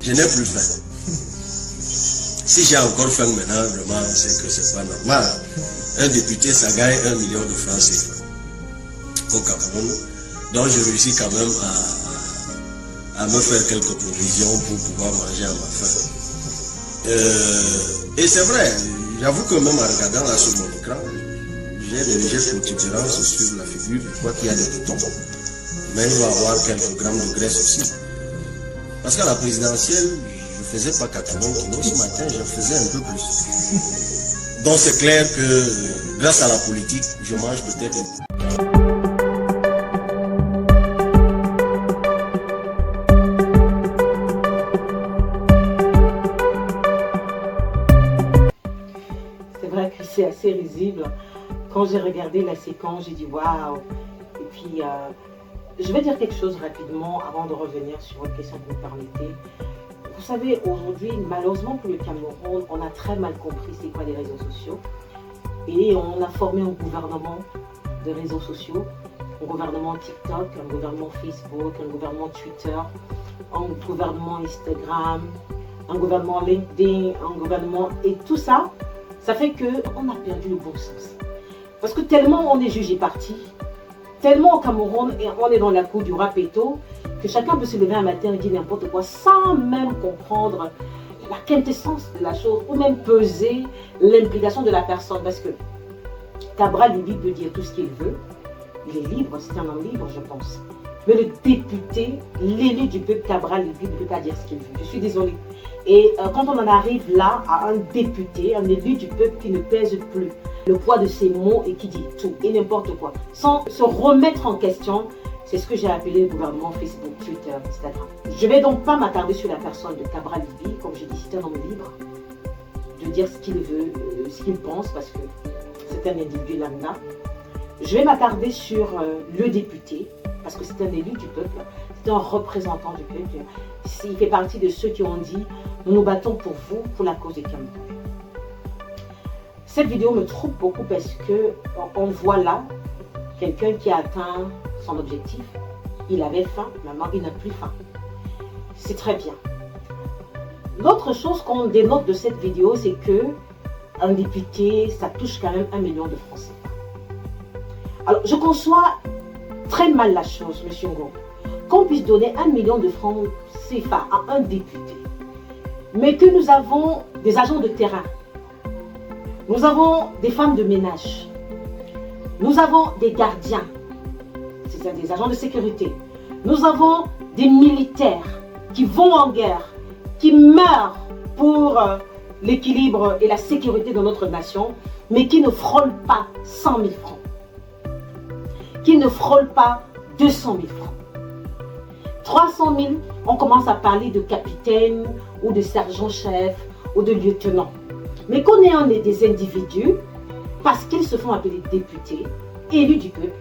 Je n'ai plus faim. Si j'ai encore faim maintenant, vraiment, c'est que c'est pas normal. Un député, ça gagne 1 million de francs CFA au Cameroun. Donc je réussis quand même à me faire quelques provisions pour pouvoir manger à ma faim. Et c'est vrai, j'avoue que même en regardant là sur mon écran, j'ai des légères protubérances sur la figure. Je crois qu'il y a des boutons. Mais il va y avoir quelques grammes de graisse aussi. Parce qu'à la présidentielle, je ne faisais pas 80 kilos. Ce matin, je faisais un peu plus. Donc c'est clair que grâce à la politique, je mange peut-être un peu. C'est vrai que c'est assez risible. Quand j'ai regardé la séquence, j'ai dit waouh. Et puis, je vais dire quelque chose rapidement avant de revenir sur une question que vous me permettez. Vous savez, aujourd'hui, malheureusement pour le Cameroun, on a très mal compris c'est quoi les réseaux sociaux. Et on a formé un gouvernement de réseaux sociaux, un gouvernement TikTok, un gouvernement Facebook, un gouvernement Twitter, un gouvernement Instagram, un gouvernement LinkedIn, un gouvernement... Et tout ça, ça fait qu'on a perdu le bon sens. Parce que tellement on est jugé parti, tellement au Cameroun, on est dans la cour du rapéto, que chacun peut se lever un matin et dire n'importe quoi sans même comprendre la quintessence de la chose ou même peser l'implication de la personne. Parce que Cabral Libby peut dire tout ce qu'il veut, il est libre, c'est un homme libre, je pense. Mais le député, l'élu du peuple Cabral Libby ne peut pas dire ce qu'il veut. Je suis désolée. Et quand on en arrive là à un député, un élu du peuple qui ne pèse plus le poids de ses mots et qui dit tout et n'importe quoi, sans se remettre en question, c'est ce que j'ai appelé le gouvernement Facebook, Twitter, Instagram. Je ne vais donc pas m'attarder sur la personne de Cabral Libby, comme je dis, c'est un homme libre, de dire ce qu'il veut, ce qu'il pense, parce que c'est un individu lambda. Je vais m'attarder sur le député, parce que c'est un élu du peuple, c'est un représentant du peuple. Il fait partie de ceux qui ont dit « Nous nous battons pour vous, pour la cause du Cameroun ». Cette vidéo me trouble beaucoup parce qu'on voit là quelqu'un qui a atteint son objectif. Il avait faim, maintenant il n'a plus faim. C'est très bien. L'autre chose qu'on dénote de cette vidéo, c'est que un député, ça touche quand même 1 million de francs CFA. Alors, je conçois très mal la chose, M. Ngo, qu'on puisse donner 1 million de francs CFA à un député, mais que nous avons des agents de terrain, nous avons des femmes de ménage, nous avons des gardiens, c'est-à-dire des agents de sécurité, nous avons des militaires qui vont en guerre, qui meurent pour l'équilibre et la sécurité de notre nation, mais qui ne frôlent pas 100 000 francs, qui ne frôlent pas 200 000 francs. 300 000, on commence à parler de capitaine ou de sergent-chef ou de lieutenant. Mais qu'on ait des individus, parce qu'ils se font appeler députés, élus du peuple,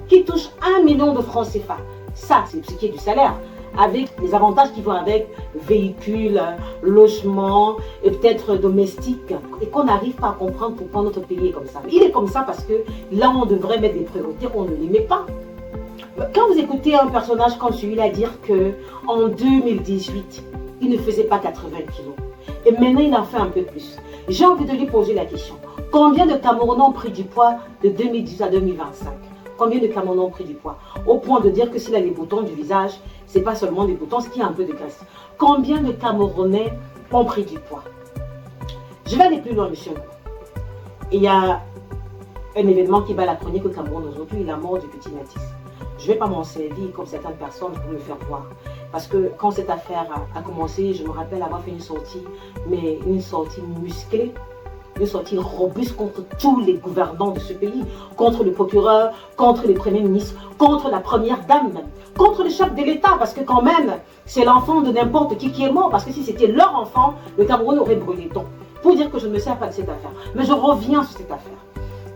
qui touchent 1 million de francs CFA. Ça, c'est ce qui est du salaire, avec les avantages qui vont avec, véhicules, logements, et peut-être domestiques, et qu'on n'arrive pas à comprendre pourquoi notre pays est comme ça. Il est comme ça parce que là, on devrait mettre des priorités, on ne les met pas. Quand vous écoutez un personnage comme celui-là dire qu'en 2018, il ne faisait pas 80 kilos, et maintenant il en fait un peu plus, j'ai envie de lui poser la question. Combien de Camerounais ont pris du poids de 2010 à 2025? Combien de Camerounais ont pris du poids? Au point de dire que s'il a les boutons du visage, ce n'est pas seulement des boutons, c'est qu'il y a un peu de graisse. Combien de Camerounais ont pris du poids? Je vais aller plus loin, monsieur. Il y a un événement qui bat la chronique au Cameroun aujourd'hui, la mort du petit Mathis. Je ne vais pas m'en servir comme certaines personnes pour me faire voir. Parce que quand cette affaire a commencé, je me rappelle avoir fait une sortie, mais une sortie musclée, une sortie robuste contre tous les gouvernants de ce pays, contre le procureur, contre les premiers ministres, contre la première dame même, contre le chef de l'État, parce que quand même, c'est l'enfant de n'importe qui est mort, parce que si c'était leur enfant, le Cameroun aurait brûlé. Donc, pour dire que je ne me sers pas de cette affaire, mais je reviens sur cette affaire.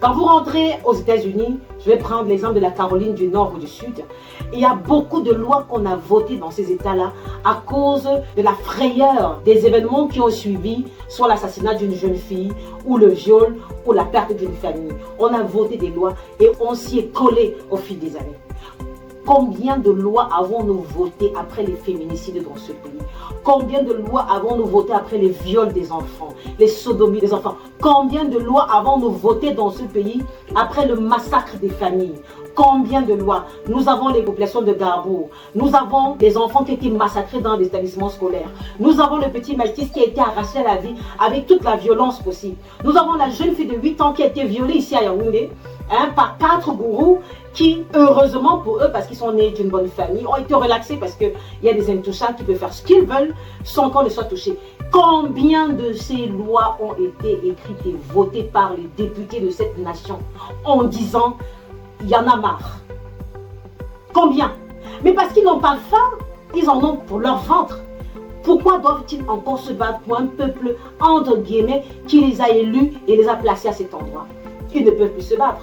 Quand vous rentrez aux États-Unis, je vais prendre l'exemple de la Caroline du Nord ou du Sud, il y a beaucoup de lois qu'on a votées dans ces États-là à cause de la frayeur des événements qui ont suivi, soit l'assassinat d'une jeune fille, ou le viol, ou la perte d'une famille. On a voté des lois et on s'y est collé au fil des années. Combien de lois avons-nous votées après les féminicides dans ce pays? Combien de lois avons-nous votées après les viols des enfants, les sodomies des enfants? Combien de lois avons-nous votées dans ce pays après le massacre des familles? Combien de lois? Nous avons les populations de Garbour. Nous avons des enfants qui ont été massacrés dans les établissements scolaires. Nous avons le petit Mathis qui a été arraché à la vie avec toute la violence possible. Nous avons la jeune fille de 8 ans qui a été violée ici à Yaoundé par 4 gourous qui, heureusement pour eux, parce qu'ils sont nés d'une bonne famille, ont été relaxés parce qu'il y a des intouchables qui peuvent faire ce qu'ils veulent sans qu'on ne soit touché. Combien de ces lois ont été écrites et votées par les députés de cette nation en disant il y en a marre? Combien? Mais parce qu'ils n'ont pas faim, ils en ont pour leur ventre. Pourquoi doivent-ils encore se battre pour un peuple, entre guillemets, qui les a élus et les a placés à cet endroit? Ils ne peuvent plus se battre.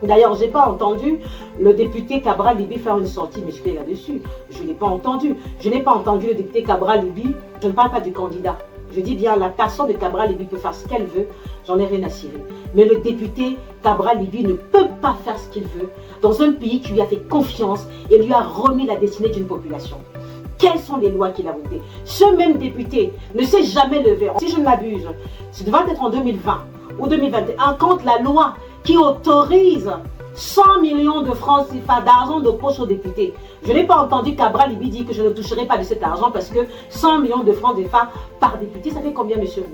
D'ailleurs, je n'ai pas entendu le député Cabral Libby faire une sortie musclée là-dessus. Je ne l'ai pas entendu. Je n'ai pas entendu le député Cabral Libby. Je ne parle pas du candidat. Je dis bien, la personne de Cabral Libby peut faire ce qu'elle veut. J'en ai rien à cirer. Mais le député Cabral Libby ne peut pas faire ce qu'il veut dans un pays qui lui a fait confiance et lui a remis la destinée d'une population. Quelles sont les lois qu'il a votées? Ce même député ne s'est jamais levé. Si je ne m'abuse, ça devait être en 2020 ou 2021, quand la loi qui autorise 100 millions de francs CFA d'argent de poche aux députés. Je n'ai pas entendu Cabral Libby dire que je ne toucherai pas de cet argent parce que 100 millions de francs CFA par député, ça fait combien, monsieur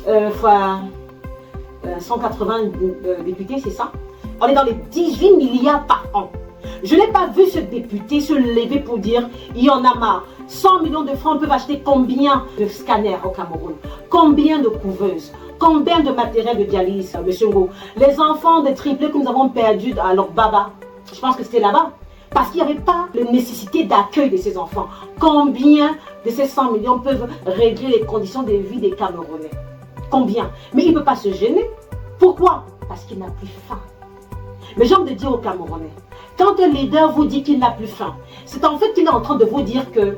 vous? Fois 180 députés, c'est ça? On est dans les 18 milliards par an. Je n'ai pas vu ce député se lever pour dire il y en a marre. 100 millions de francs peuvent acheter combien de scanners au Cameroun? Combien de couveuses? Combien de matériel de dialyse, monsieur Ngo? Les enfants de triplés que nous avons perdus à leur baba, je pense que c'était là-bas. Parce qu'il n'y avait pas la nécessité d'accueil de ces enfants. Combien de ces 100 millions peuvent régler les conditions de vie des Camerounais? Combien? Mais il ne peut pas se gêner. Pourquoi? Parce qu'il n'a plus faim. Mais j'ai envie de dire aux Camerounais, quand un leader vous dit qu'il n'a plus faim, c'est en fait qu'il est en train de vous dire que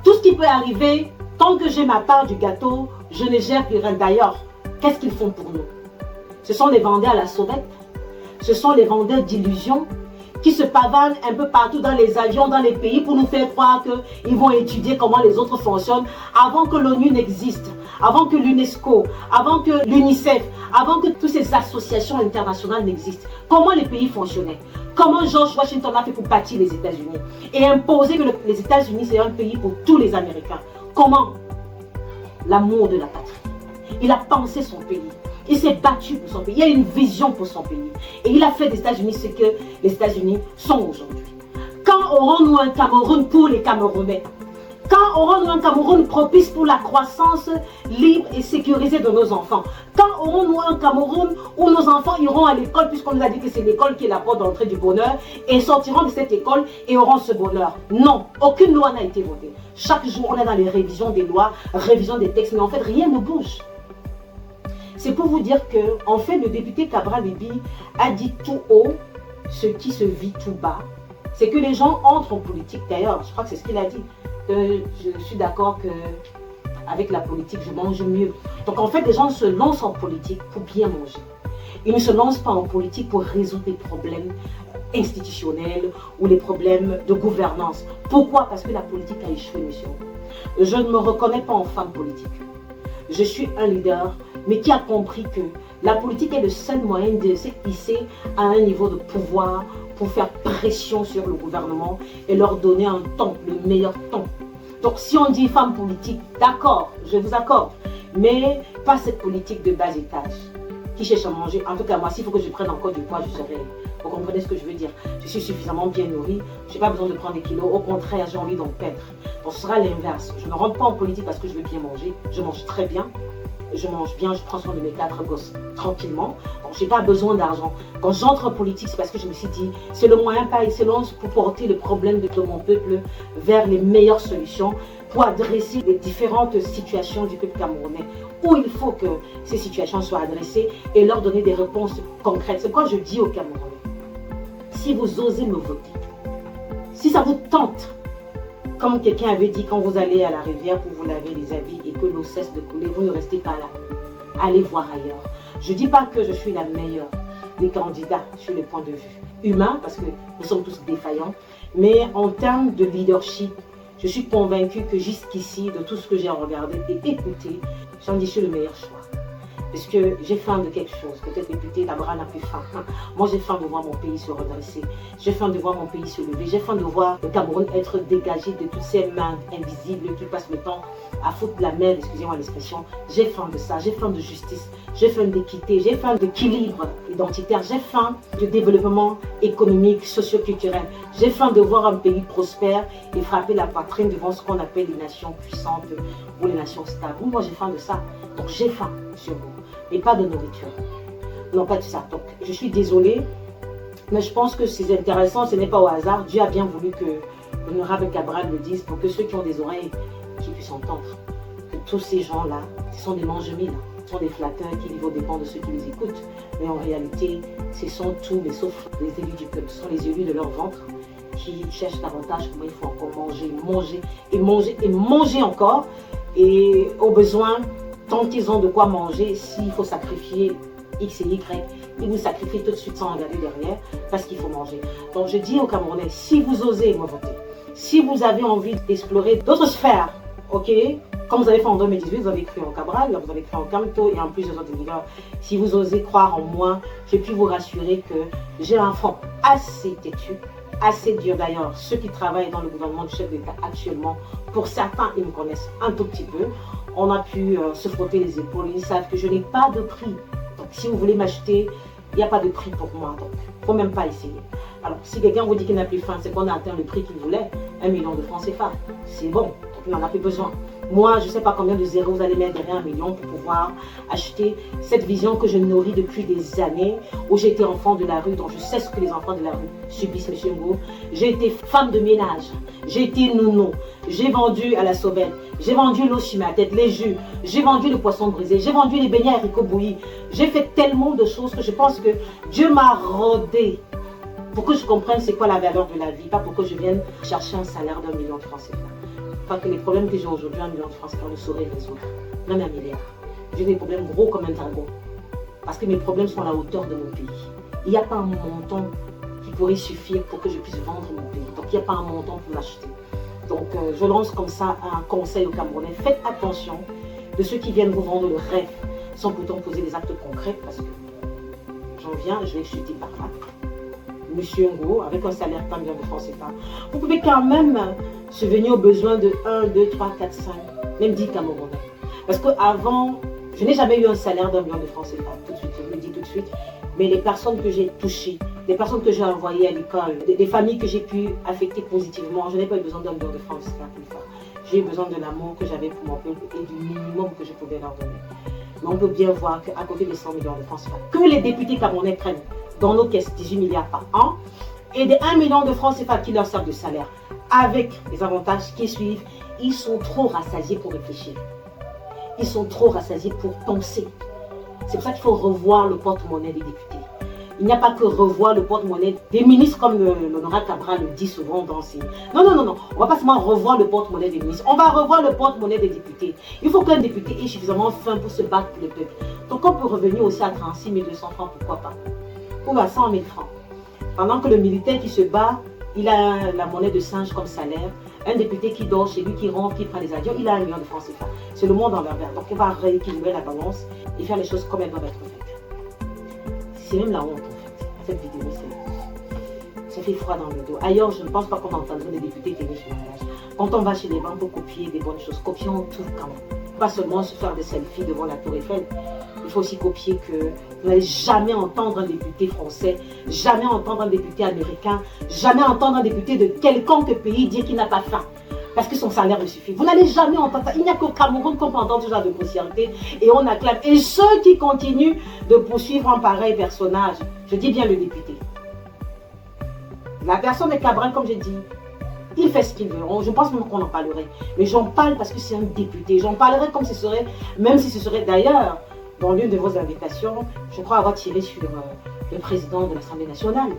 tout ce qui peut arriver, tant que j'ai ma part du gâteau, je ne gère plus rien. D'ailleurs, qu'est-ce qu'ils font pour nous? Ce sont les vendeurs à la sauvette. Ce sont les vendeurs d'illusions qui se pavanent un peu partout dans les avions, dans les pays pour nous faire croire qu'ils vont étudier comment les autres fonctionnent avant que l'ONU n'existe, avant que l'UNESCO, avant que l'UNICEF, avant que toutes ces associations internationales n'existent. Comment les pays fonctionnaient? Comment George Washington a fait pour bâtir les États-Unis et imposer que les États-Unis c'est un pays pour tous les Américains? Comment? L'amour de la patrie. Il a pensé son pays. Il s'est battu pour son pays. Il a une vision pour son pays. Et il a fait des États-Unis ce que les États-Unis sont aujourd'hui. Quand aurons-nous un Cameroun pour les Camerounais? Quand aurons-nous un Cameroun propice pour la croissance libre et sécurisée de nos enfants? Quand aurons-nous un Cameroun où nos enfants iront à l'école, puisqu'on nous a dit que c'est l'école qui est la porte d'entrée du bonheur, et sortiront de cette école et auront ce bonheur? Non, aucune loi n'a été votée. Chaque jour, on est dans les révisions des lois, révisions des textes, mais en fait, rien ne bouge. C'est pour vous dire que, en fait, le député Cabral Libby a dit tout haut ce qui se vit tout bas. C'est que les gens entrent en politique. D'ailleurs, je crois que c'est ce qu'il a dit. Je suis d'accord qu'avec la politique, je mange mieux. Donc, en fait, les gens se lancent en politique pour bien manger. Ils ne se lancent pas en politique pour résoudre des problèmes institutionnels ou les problèmes de gouvernance. Pourquoi? Parce que la politique a échoué, monsieur. Je ne me reconnais pas en femme politique. Je suis un leader, mais qui a compris que la politique est le seul moyen de se hisser à un niveau de pouvoir pour faire pression sur le gouvernement et leur donner un ton, le meilleur ton. Donc si on dit femme politique, d'accord, je vous accorde, mais pas cette politique de bas étage qui cherche à manger. En tout cas, moi, s'il faut que je prenne encore du poids, je serai. Vous comprenez ce que je veux dire? Je suis suffisamment bien nourrie, je n'ai pas besoin de prendre des kilos, au contraire, j'ai envie d'en perdre. Donc ce sera l'inverse. Je ne rentre pas en politique parce que je veux bien manger, je mange très bien. Je mange bien, je prends soin de mes 4 gosses tranquillement. Donc, je n'ai pas besoin d'argent. Quand j'entre en politique, c'est parce que je me suis dit, c'est le moyen par excellence pour porter le problème de mon peuple vers les meilleures solutions, pour adresser les différentes situations du peuple camerounais, où il faut que ces situations soient adressées et leur donner des réponses concrètes. C'est pourquoi je dis aux Camerounais, si vous osez me voter, si ça vous tente, comme quelqu'un avait dit, quand vous allez à la rivière pour vous laver les habits et que l'eau cesse de couler, vous ne restez pas là. Allez voir ailleurs. Je ne dis pas que je suis la meilleure des candidats sur le point de vue. humain, parce que nous sommes tous défaillants, mais en termes de leadership, je suis convaincue que jusqu'ici, de tout ce que j'ai regardé et écouté, j'en dis le meilleur choix. Parce que j'ai faim de quelque chose. Peut-être député Dabra n'a plus faim. Moi, j'ai faim de voir mon pays se redresser. J'ai faim de voir mon pays se lever. J'ai faim de voir le Cameroun être dégagé de toutes ces mains invisibles qui passent le temps à foutre la merde, excusez-moi l'expression. J'ai faim de ça. J'ai faim de justice. J'ai faim d'équité. J'ai faim d'équilibre identitaire. J'ai faim de développement économique, socio-culturel. J'ai faim de voir un pays prospère et frapper la poitrine devant ce qu'on appelle les nations puissantes ou les nations stables. Moi, j'ai faim de ça. Donc, j'ai faim, monsieur vous. Et pas de nourriture. Non, pas de ça. Donc, je suis désolée, mais je pense que c'est intéressant, ce n'est pas au hasard. Dieu a bien voulu que l'honorable Cabral le dise pour que ceux qui ont des oreilles qui puissent entendre. Que tous ces gens-là, ce sont des mange-mille, ce sont des flatteurs qui vivent aux dépens de ceux qui les écoutent. Mais en réalité, ce sont tous, mais sauf les élus du peuple, ce sont les élus de leur ventre qui cherchent davantage comment il faut encore manger, manger et manger et manger encore. Et au besoin, tant qu'ils ont de quoi manger, s'il faut sacrifier X et Y, ils vous sacrifient tout de suite sans regarder derrière parce qu'il faut manger. Donc je dis aux Camerounais, si vous osez me voter, si vous avez envie d'explorer d'autres sphères, ok, comme vous avez fait en 2018, vous avez cru en Cabral, vous avez cru en Camto et en plusieurs autres leaders. Si vous osez croire en moi, je puis vous rassurer que j'ai un front assez têtu, assez dur d'ailleurs. Ceux qui travaillent dans le gouvernement du chef d'État actuellement, pour certains, ils me connaissent un tout petit peu. On a pu se frotter les épaules. Ils savent que je n'ai pas de prix. Donc, si vous voulez m'acheter, il n'y a pas de prix pour moi. Donc, il ne faut même pas essayer. Alors, si quelqu'un vous dit qu'il n'a plus faim, c'est qu'on a atteint le prix qu'il voulait, 1 million de francs CFA. C'est bon, donc il n'en a plus besoin. Moi, je ne sais pas combien de zéros vous allez mettre derrière 1 million pour pouvoir acheter cette vision que je nourris depuis des années, où j'ai été enfant de la rue, donc je sais ce que les enfants de la rue subissent, M. Ngo. J'ai été femme de ménage, j'ai été nounou, j'ai vendu à la Sauvette, j'ai vendu l'eau sur ma tête, les jus, j'ai vendu le poisson brisé, j'ai vendu les beignets haricots bouillis. J'ai fait tellement de choses que je pense que Dieu m'a rodé pour que je comprenne c'est quoi la valeur de la vie, pas pour que je vienne chercher un salaire d'1 million de francs CFA. Pas que les problèmes que j'ai aujourd'hui, 1 million de francs CFA ne sauraient résoudre, même 1 milliard. J'ai des problèmes gros comme un dragon, parce que mes problèmes sont à la hauteur de mon pays. Il n'y a pas un montant qui pourrait suffire pour que je puisse vendre mon pays. Donc il n'y a pas un montant pour l'acheter. Donc je lance comme ça un conseil aux Camerounais. Faites attention de ceux qui viennent vous vendre le rêve sans pourtant poser des actes concrets, parce que j'en viens, je vais chuter par là. Monsieur Ngo, avec un salaire de 1 million de francs CFA, vous pouvez quand même subvenir aux besoins de 1, 2, 3, 4, 5, même 10 Camerounais. Parce qu'avant, je n'ai jamais eu un salaire d'1 million de francs CFA, tout de suite, je vous le dis tout de suite. Mais les personnes que j'ai touchées, les personnes que j'ai envoyées à l'école, des familles que j'ai pu affecter positivement, je n'ai pas eu besoin d'1 million de francs CFA pour le faire. J'ai eu besoin de l'amour que j'avais pour mon peuple et du minimum que je pouvais leur donner. Mais on peut bien voir qu'à côté des 100 millions de francs CFA, que les députés camerounais prennent dans nos caisses 18 milliards par an, et des 1 million de francs CFA qui leur servent de salaire, avec les avantages qui suivent, ils sont trop rassasiés pour réfléchir. Ils sont trop rassasiés pour penser. C'est pour ça qu'il faut revoir le porte-monnaie des députés. Il n'y a pas que revoir le porte-monnaie des ministres, comme l'honorable Cabral le dit souvent dans ses... Non. On ne va pas seulement revoir le porte-monnaie des ministres. On va revoir le porte-monnaie des députés. Il faut qu'un député ait suffisamment faim pour se battre pour le peuple. Donc on peut revenir aussi à 36 200 francs, pourquoi pas. Ou à 100 000 francs. Pendant que le militaire qui se bat, il a la monnaie de singe comme salaire. Un député qui dort chez lui, qui ronfle, qui prend les avions, il a 1 million de francs CFA. C'est le monde en l'envers. Donc on va rééquilibrer la balance et faire les choses comme elles doivent être faites. C'est même la honte en fait. Cette vidéo, ça fait froid dans le dos. Ailleurs, je ne pense pas qu'on entendrait des députés qui viennent chez le mariage. Quand on va chez les banques pour copier des bonnes choses, copions tout quand même. Pas seulement se faire des selfies devant la Tour Eiffel. Il faut aussi copier que vous n'allez jamais entendre un député français, jamais entendre un député américain, jamais entendre un député de quelconque pays dire qu'il n'a pas faim parce que son salaire le suffit. Vous n'allez jamais entendre ça. Il n'y a qu'au Cameroun qu'on peut entendre ce genre de grossièreté et on acclame. Et ceux qui continuent de poursuivre un pareil personnage, je dis bien le député. La personne est Cabral, comme j'ai dit, il fait ce qu'il veut. Je pense même qu'on en parlerait. Mais j'en parle parce que c'est un député. J'en parlerai comme ce serait, même si ce serait d'ailleurs, dans l'une de vos invitations, je crois avoir tiré sur le président de l'Assemblée nationale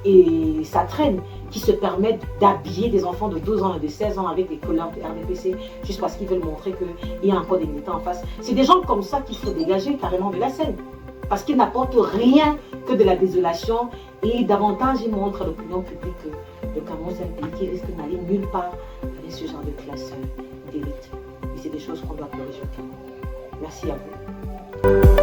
et sa traîne qui se permettent d'habiller des enfants de 12 ans et de 16 ans avec des couleurs de RDPC juste parce qu'ils veulent montrer qu'il y a encore des militants en face. C'est des gens comme ça qu'il faut dégager carrément de la scène. parce qu'il n'apporte rien que de la désolation et davantage il montre à l'opinion publique que le Cameroun c'est un pays qui risque d'aller nulle part avec ce genre de classe d'élite. Et c'est des choses qu'on doit corriger au Cameroun. Merci à vous.